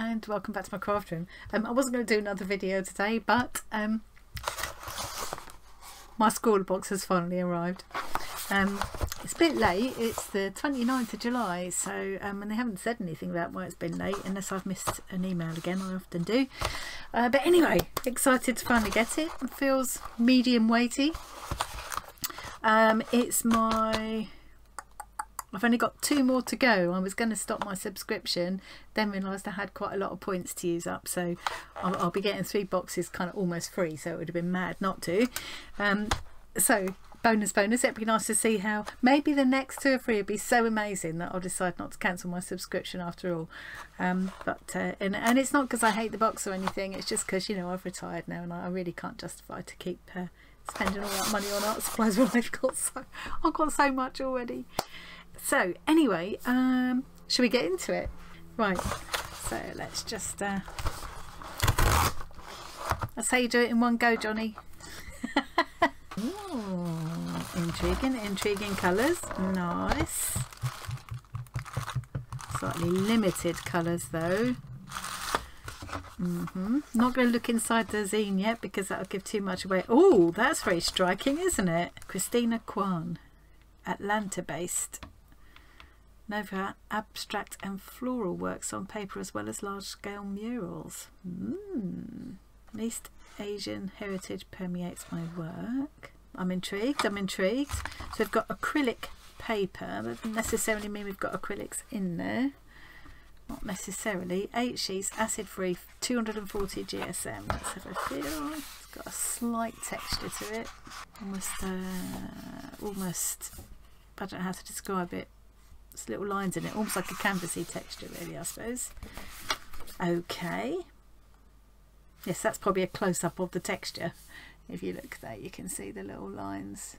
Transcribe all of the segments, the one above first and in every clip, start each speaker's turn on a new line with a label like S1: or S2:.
S1: and welcome back to my craft room. I wasn't going to do another video today, but my ScrawlrBox has finally arrived. It's a bit late, it's the 29th of July, so and they haven't said anything about why it's been late, unless I've missed an email again. I often do. But anyway, excited to finally get it. It feels medium weighty. It's my... I've only got 2 more to go. I was going to stop my subscription, then realised I had quite a lot of points to use up, so I'll be getting 3 boxes kind of almost free, so it would have been mad not to. So bonus, it'd be nice to see how maybe the next 2 or 3 would be so amazing that I'll decide not to cancel my subscription after all. And it's not because I hate the box or anything, it's just because, you know, I've retired now and I really can't justify to keep spending all that money on art supplies when I've got so much already. So anyway, shall we get into it? Right, so let's just that's how you do it in one go, Johnny. Ooh, intriguing colours. Nice. Slightly limited colours though. Not going to look inside the zine yet because that'll give too much away. Oh, that's very striking, isn't it? Christina Kwan, Atlanta based. Nova abstract and floral works on paper as well as large-scale murals. East Asian heritage permeates my work. I'm intrigued. So we've got acrylic paper. That doesn't necessarily mean we've got acrylics in there. Not necessarily. 8 sheets, acid-free, 240 GSM. Let's have a feel. It's got a slight texture to it. Almost. I don't know how to describe it. There's little lines in it, almost like a canvasy texture really, I suppose. Okay, yes, that's probably a close-up of the texture. If you look there you can see the little lines.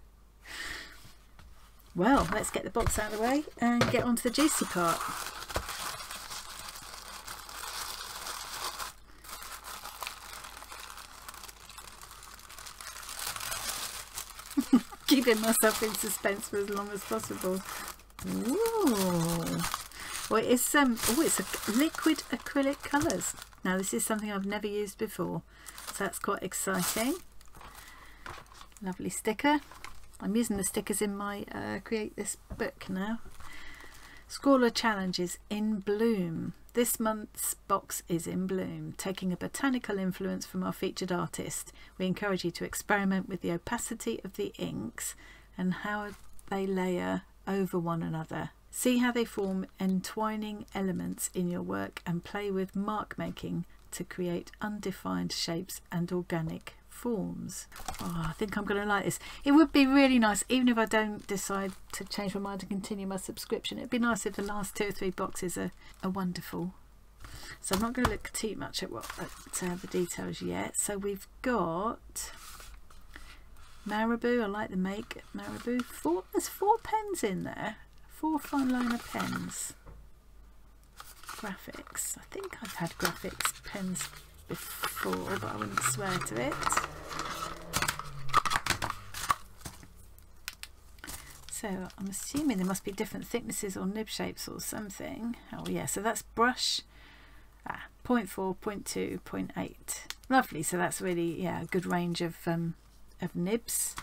S1: Well, let's get the box out of the way and get on to the juicy part. Keeping myself in suspense for as long as possible. Ooh. Well, it's a liquid acrylic colours. Now this is something I've never used before, so that's quite exciting. Lovely sticker. I'm using the stickers in my Create This book now. Scrawler Challenges in Bloom. This month's box is in bloom. Taking a botanical influence from our featured artist, we encourage you to experiment with the opacity of the inks and how they layer over one another. See how they form entwining elements in your work and play with mark making to create undefined shapes and organic forms. Oh, I think I'm going to like this. It would be really nice, even if I don't decide to change my mind and continue my subscription, it'd be nice if the last 2 or 3 boxes are wonderful. So I'm not going to look too much at the details yet. So we've got Marabou. I like the make Marabou. There's 4 pens in there. 4 fine liner pens. Graphics. I think I've had graphics pens before, but I wouldn't swear to it. So I'm assuming there must be different thicknesses or nib shapes or something. Oh yeah, so that's brush 0.4, 0.2, 0.8. Lovely. So that's really, yeah, a good range of nibs.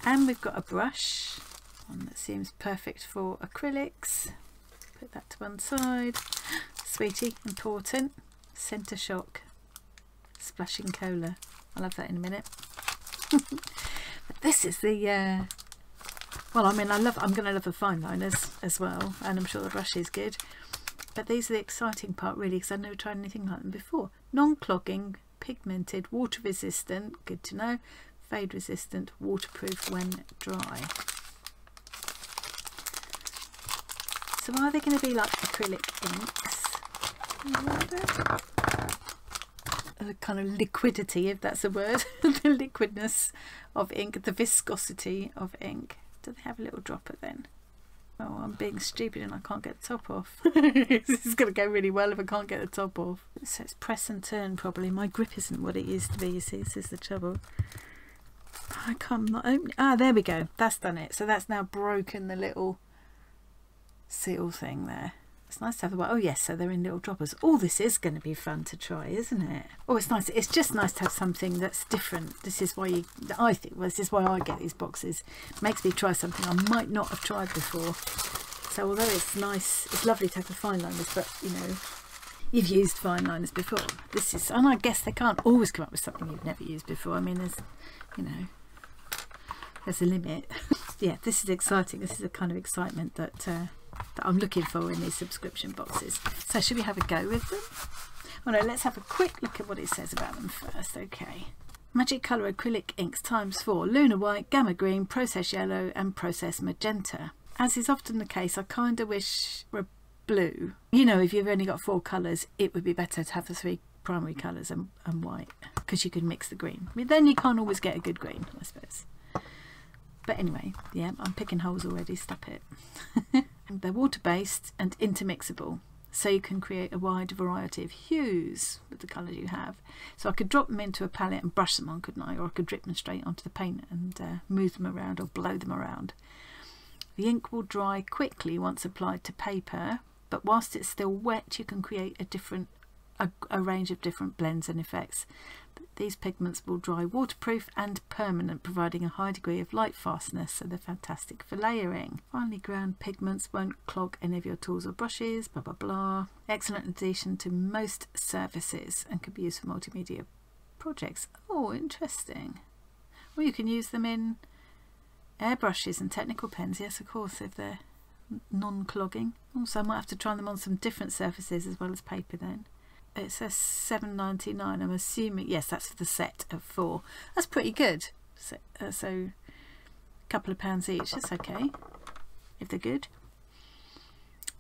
S1: And we've got a brush, one that seems perfect for acrylics. Put that to one side. Sweetie, important. Centre shock, splashing cola. I'll have that in a minute. But this is the well, I mean, I'm going to love the fine liners as well, and I'm sure the brush is good. But these are the exciting part really, because I've never tried anything like them before. Non-clogging, pigmented, water resistant, good to know, fade resistant, waterproof when dry. So are they going to be like acrylic inks? The kind of liquidity, if that's a word, the liquidness of ink, the viscosity of ink. Do they have a little dropper then? Oh, I'm being stupid and I can't get the top off. This is going to go really well if I can't get the top off. So it's press and turn probably. My grip isn't what it used to be, you see, this is the trouble. I can't, not open. Ah, there we go. That's done it. So that's now broken the little seal thing there. It's nice to have the white. Oh yes, so they're in little droppers. Oh, this is going to be fun to try, isn't it? Oh, it's nice. It's just nice to have something that's different. This is why I think, well, this is why I get these boxes. It makes me try something I might not have tried before. So although it's nice, it's lovely to have the fine liners, but you know, you've used fine liners before. This is, and I guess they can't always come up with something you've never used before. I mean, there's, you know, there's a limit. Yeah, this is exciting. This is the kind of excitement that I'm looking for in these subscription boxes. So should we have a go with them? Oh no, let's have a quick look at what it says about them first. Okay. Magic Colour acrylic inks ×4, Lunar White, Gamma Green, Process Yellow and Process Magenta. As is often the case, I kind of wish for a blue. You know, if you've only got 4 colours, it would be better to have the 3 primary colours and white, because you can mix the green. I mean, then you can't always get a good green, I suppose. But anyway, yeah, I'm picking holes already, stop it. They're water-based and intermixable, so you can create a wide variety of hues with the colours you have. So I could drop them into a palette and brush them on, couldn't I? Or I could drip them straight onto the paint and move them around or blow them around. The ink will dry quickly once applied to paper, but whilst it's still wet, you can create a range of different blends and effects. These pigments will dry waterproof and permanent, providing a high degree of light fastness, so they're fantastic for layering. Finely ground pigments won't clog any of your tools or brushes, blah blah blah. Excellent addition to most surfaces and can be used for multimedia projects. Oh, interesting. Well, you can use them in airbrushes and technical pens, yes of course, if they're non-clogging. Also, I might have to try them on some different surfaces as well as paper then. It says $7.99. I'm assuming, yes, that's for the set of 4. That's pretty good. So a couple of pounds each. That's okay if they're good.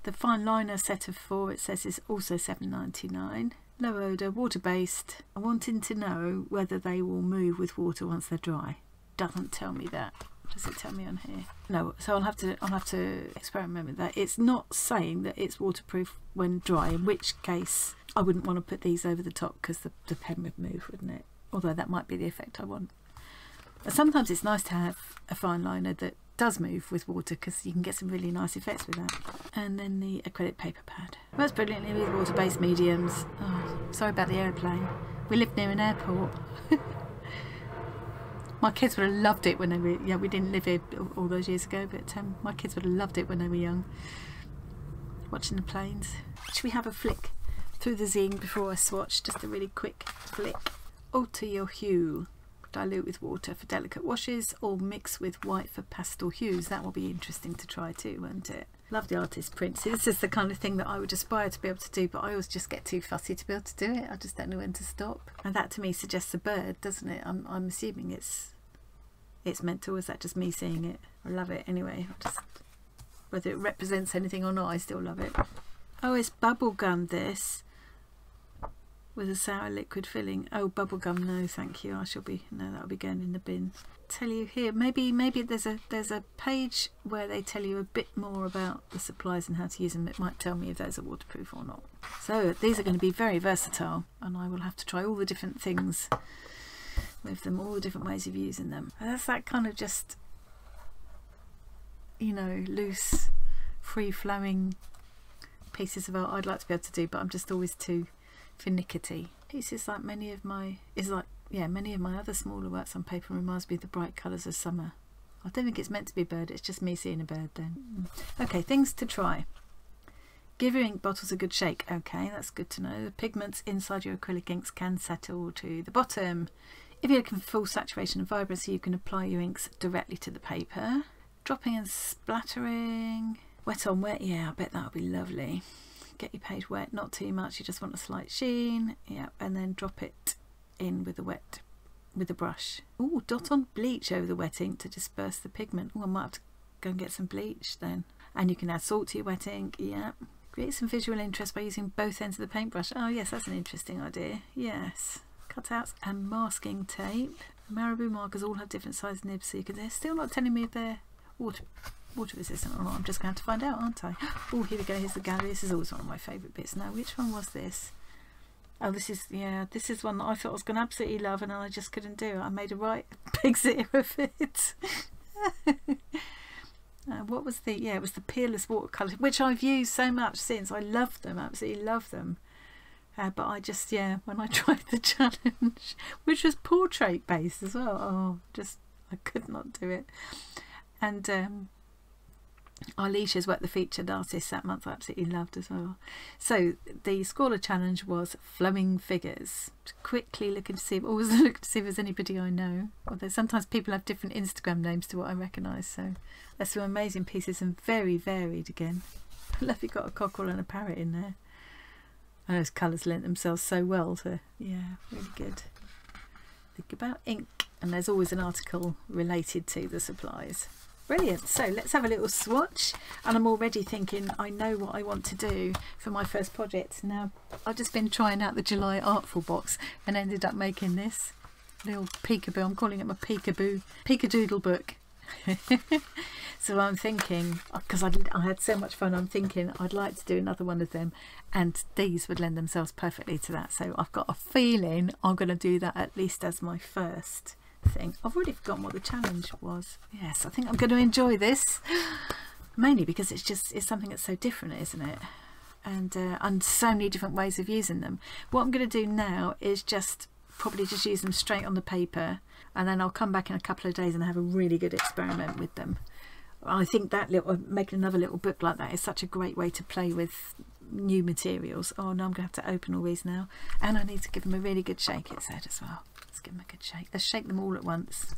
S1: The fine liner set of 4, it says, is also $7.99. Low odour, water-based. I'm wanting to know whether they will move with water once they're dry. Doesn't tell me that. Does it tell me on here? No, so I'll have to experiment with that. It's not saying that it's waterproof when dry, in which case I wouldn't want to put these over the top because the pen would move, wouldn't it? Although that might be the effect I want. But sometimes it's nice to have a fine liner that does move with water because you can get some really nice effects with that. And then the acrylic paper pad. Works brilliantly with water-based mediums. Oh, sorry about the airplane. We live near an airport. My kids would have loved it when they were, yeah, we didn't live here all those years ago, but my kids would have loved it when they were young, watching the planes. Should we have a flick through the zine before I swatch? Just a really quick flick. Alter your hue. Dilute with water for delicate washes or mix with white for pastel hues. That will be interesting to try too, won't it? Love the artist print. See, this is the kind of thing that I would aspire to be able to do, but I always just get too fussy to be able to do it. I just don't know when to stop. And that to me suggests a bird, doesn't it? I'm assuming it's meant to, or is that just me seeing it? I love it anyway. Whether it represents anything or not, I still love it. Oh, it's bubblegum, this, with a sour liquid filling. Oh, bubblegum, no thank you. That'll be going in the bin. Tell you here, maybe there's a page where they tell you a bit more about the supplies and how to use them. It might tell me if those are waterproof or not. So these are going to be very versatile, and I will have to try all the different things with them, all the different ways of using them. And that's that kind of just, you know, loose, free-flowing pieces of art I'd like to be able to do, but I'm just always too finicky. Pieces like many of my other smaller works on paper reminds me of the bright colours of summer. I don't think it's meant to be a bird, it's just me seeing a bird then. Okay, things to try. Give your ink bottles a good shake. Okay, that's good to know. The pigments inside your acrylic inks can settle to the bottom. If you're looking for full saturation and vibrancy, you can apply your inks directly to the paper. Dropping and splattering. Wet on wet, yeah, I bet that'll be lovely. Get your page wet, not too much, you just want a slight sheen. Yeah, and then drop it in with the brush. Oh, dot on bleach over the wet ink to disperse the pigment. Oh, I might have to go and get some bleach then. And you can add salt to your wet ink. Yeah. Create some visual interest by using both ends of the paintbrush. Oh yes, that's an interesting idea. Yes. Cutouts and masking tape. Marabou markers all have different size nibs, so they're still not telling me if they're water resistant or not. I'm just going to have to find out, aren't I? Oh, here we go. Here's the gallery. This is always one of my favourite bits. Now, which one was this? Oh, this is one that I thought I was going to absolutely love, and I just couldn't do it. I made a right big zero of it. What was the, yeah, it was the Peerless watercolours, which I've used so much since. I love them, absolutely love them. But I just, yeah, when I tried the challenge, which was portrait based as well, oh, just, I could not do it. And Alicia's work, the featured artist that month, I absolutely loved as well. So the Scrawler challenge was flowing figures. Quickly looking to see, always looking to see if there's anybody I know. Although sometimes people have different Instagram names to what I recognise. So there's some amazing pieces and very varied again. I love you got a cockerel and a parrot in there. And those colours lent themselves so well to, yeah, really good. Think about ink, and there's always an article related to the supplies. Brilliant. So let's have a little swatch, and I'm already thinking I know what I want to do for my first project. Now, I've just been trying out the July Artful box and ended up making this little peekaboo. I'm calling it my peekadoodle book. So I'm thinking, because I had so much fun, I'm thinking I'd like to do another one of them, and these would lend themselves perfectly to that. So I've got a feeling I'm going to do that at least as my first thing. I've already forgotten what the challenge was. Yes, I think I'm going to enjoy this, mainly because it's something that's so different, isn't it? And so many different ways of using them. What I'm going to do now is probably just use them straight on the paper, and then I'll come back in a couple of days and have a really good experiment with them. I think that making another little book like that is such a great way to play with new materials. Oh no, I'm going to have to open all these now, and I need to give them a really good shake, it said as well. Let's give them a good shake. Let's shake them all at once.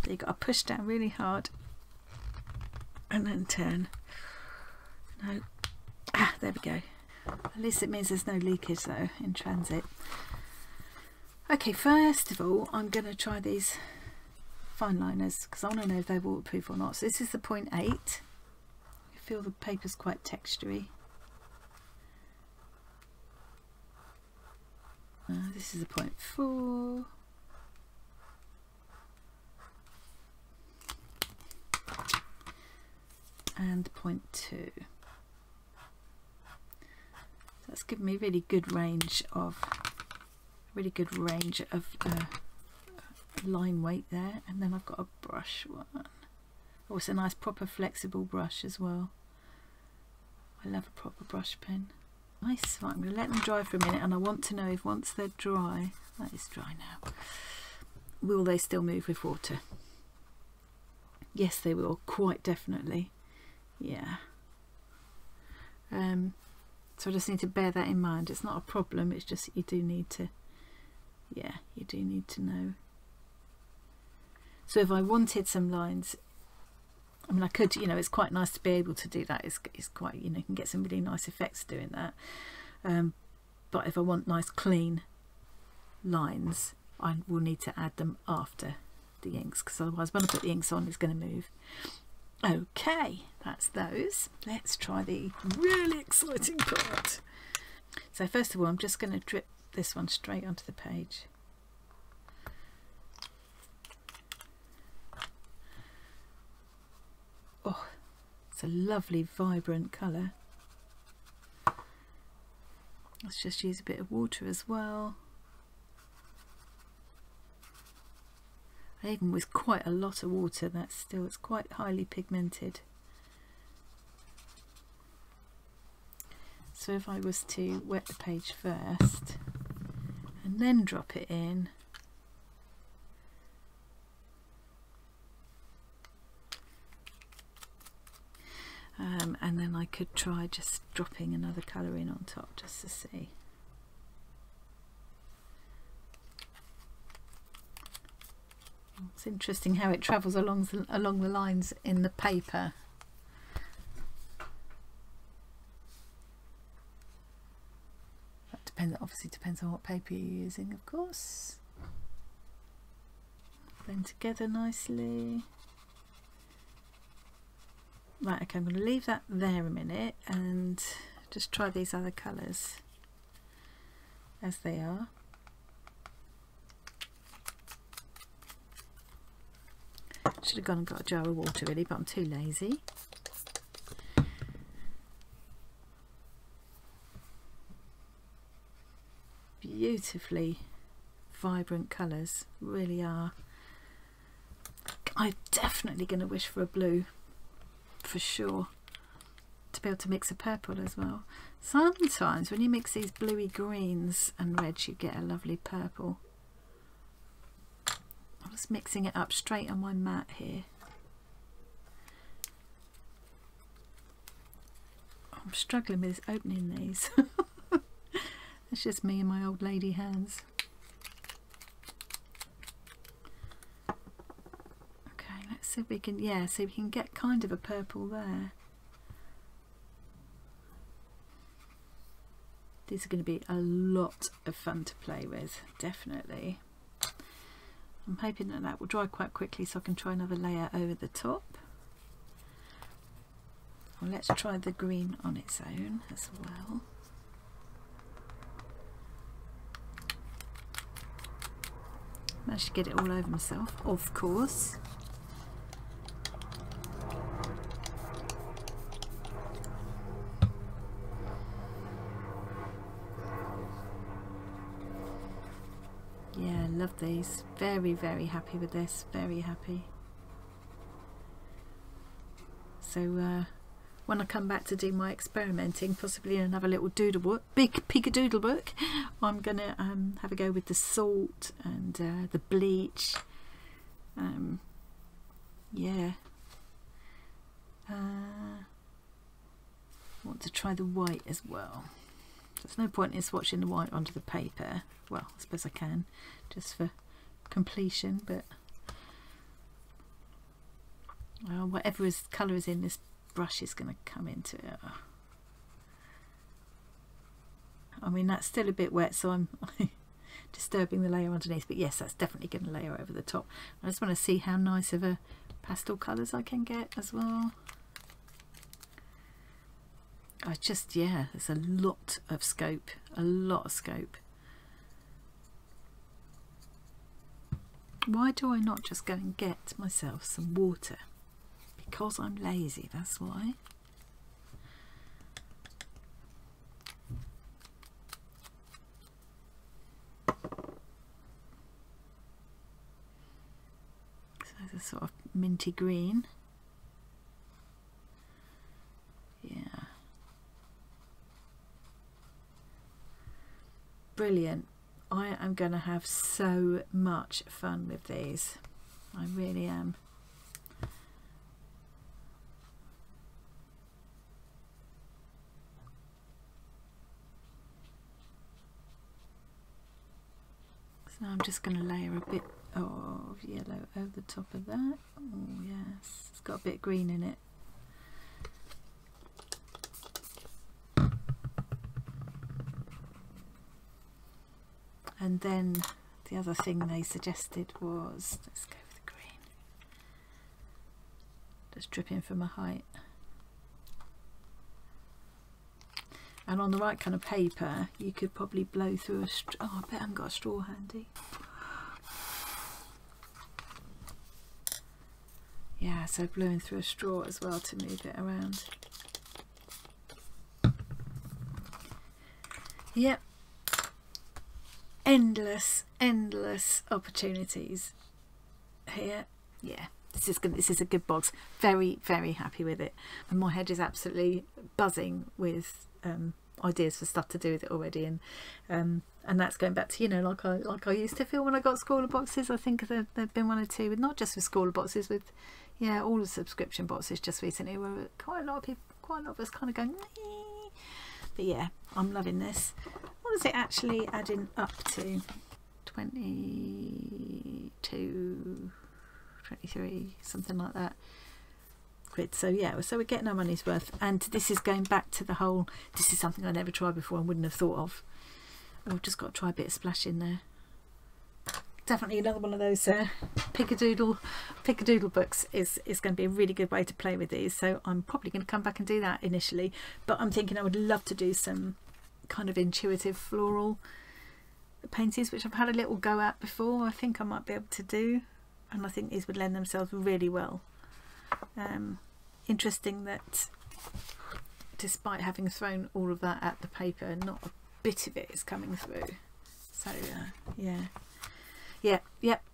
S1: So you've got to push down really hard and then turn. No. Ah, there we go. At least it means there's no leakage though in transit. Okay, first of all, I'm going to try these fine liners because I want to know if they're waterproof or not. So this is the 0.8. I feel the paper's quite textury. This is a 0.4. And 0.2. That's given me really good range of line weight there. And then I've got a brush one. Oh, it's a nice proper flexible brush as well. I love a proper brush pen. Nice. Right, I'm going to let them dry for a minute, and I want to know if once they're dry, that is dry now, will they still move with water? Yes, they will, quite definitely. Yeah. So I just need to bear that in mind. It's not a problem, it's just you do need to, yeah, you do need to know. So if I wanted some lines, I mean, I could, you know, it's quite nice to be able to do that. It's quite, you know, you can get some really nice effects doing that. But if I want nice clean lines, I will need to add them after the inks, because otherwise when I put the inks on, it's going to move. Okay, that's those. Let's try the really exciting part. So first of all, I'm just going to drip this one straight onto the page. Oh, it's a lovely vibrant colour. Let's just use a bit of water as well. Even with quite a lot of water, it's quite highly pigmented. So if I was to wet the page first and then drop it in, and then I could try just dropping another colour in on top just to see. It's interesting how it travels along the lines in the paper. That depends, obviously depends on what paper you're using, of course. Blend together nicely. Right, okay, I'm going to leave that there a minute and just try these other colours as they are. Should have gone and got a jar of water really, but I'm too lazy. Beautifully vibrant colours, really are. I'm definitely going to wish for a blue. for sure, to be able to mix a purple as well. Sometimes when you mix these bluey greens and reds, you get a lovely purple. I'm just mixing it up straight on my mat here. I'm struggling with opening these. It's just me and my old lady hands. Okay, let's see if we can, yeah, so we can get kind of a purple there. These are going to be a lot of fun to play with, definitely. I'm hoping that that will dry quite quickly so I can try another layer over the top. Well, let's try the green on its own as well. Managed to get it all over myself, of course. Yeah, love these. Very, very happy with this. Very happy. So when I come back to do my experimenting, possibly in another little doodle book, big peek-a-doodle book, I'm gonna have a go with the salt and the bleach. Yeah. Want to try the white as well. There's no point in swatching the white onto the paper. Well, I suppose I can, just for completion, but whatever colour is in this brush is going to come into it. I mean, that's still a bit wet, so I'm disturbing the layer underneath, but yes, that's definitely going to layer over the top. I just want to see how nice of a pastel colours I can get as well. I just, yeah, there's a lot of scope, a lot of scope. Why do I not just go and get myself some water? Because I'm lazy, that's why. So there's a sort of minty green. Yeah. Brilliant. I am going to have so much fun with these. I really am. So I'm just going to layer a bit of yellow over the top of that. Oh yes, it's got a bit of green in it. And then the other thing they suggested was, let's go with the green, just dripping from a height. And on the right kind of paper, you could probably blow through a straw. Oh, I bet I haven't got a straw handy. Yeah, so blowing through a straw as well to move it around. Yep. Endless opportunities here. Yeah, this is a good box. Very, very happy with it, and my head is absolutely buzzing with ideas for stuff to do with it already. And that's going back to, you know, like I used to feel when I got ScrawlrBoxes. I think there've been one or two, with not just with ScrawlrBoxes, with all the subscription boxes just recently, where quite a lot of people, quite a lot of us kind of going, nee. But yeah, I'm loving this. What is it actually adding up to? 22, 23, something like that quid. So yeah, so we're getting our money's worth. And this is going back to the whole, this is something I never tried before and wouldn't have thought of. I've just got to try a bit of splash in there. Definitely another one of those pick-a-doodle books is going to be a really good way to play with these. So I'm probably going to come back and do that initially, but I'm thinking I would love to do some kind of intuitive floral paintings, which I've had a little go at before. I think I might be able to do, and I think these would lend themselves really well. Interesting that despite having thrown all of that at the paper, not a bit of it is coming through. So yeah,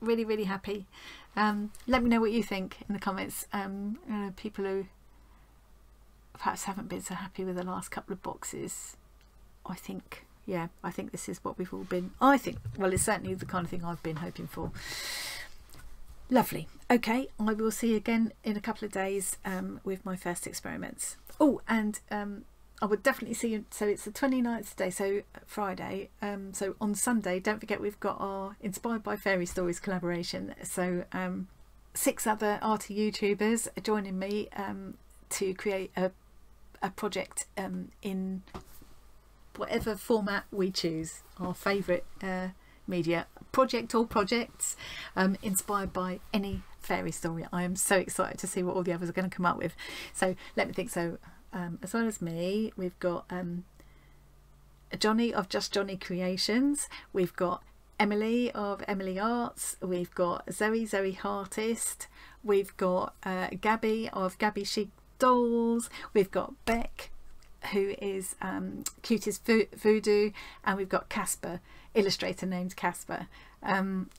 S1: really happy. Let me know what you think in the comments. People who perhaps haven't been so happy with the last couple of boxes. I think, yeah, I think this is what we've all been, I think, well, it's certainly the kind of thing I've been hoping for. Lovely. Okay, I will see you again in a couple of days with my first experiments. Oh, and I would definitely see you, so it's the 29th today, so Friday, so on Sunday, don't forget we've got our Inspired by Fairy Stories collaboration, so 6 other arty YouTubers are joining me to create a project in whatever format we choose, our favourite media project or projects, inspired by any fairy story. I am so excited to see what all the others are going to come up with. So let me think. So as well as me, we've got Johnny of Just Johnny Creations, we've got Emily of Emily Arts, we've got Zoe Heartist, we've got Gabby of Gabby Chic Dolls, we've got Beck who is Cutest Voodoo, and we've got Casper, illustrator named Casper, and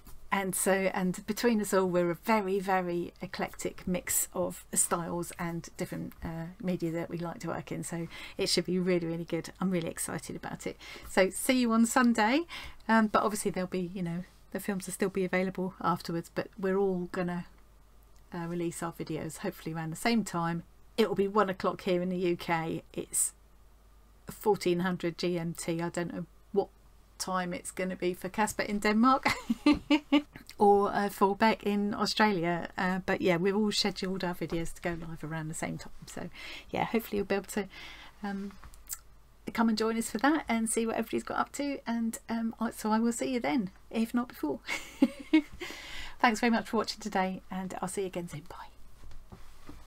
S1: between us all we're a very eclectic mix of styles and different media that we like to work in, so it should be really good. I'm really excited about it. So see you on Sunday, but obviously there'll be, you know, the films will still be available afterwards, but we're all gonna release our videos hopefully around the same time. It will be 1 o'clock here in the UK. It's 1400 GMT. I don't know what time it's going to be for Casper in Denmark or for Beck in Australia, but yeah, we've all scheduled our videos to go live around the same time, so yeah, hopefully you'll be able to come and join us for that and see what everybody's got up to, and so I will see you then, if not before. Thanks very much for watching today, and I'll see you again soon. Bye.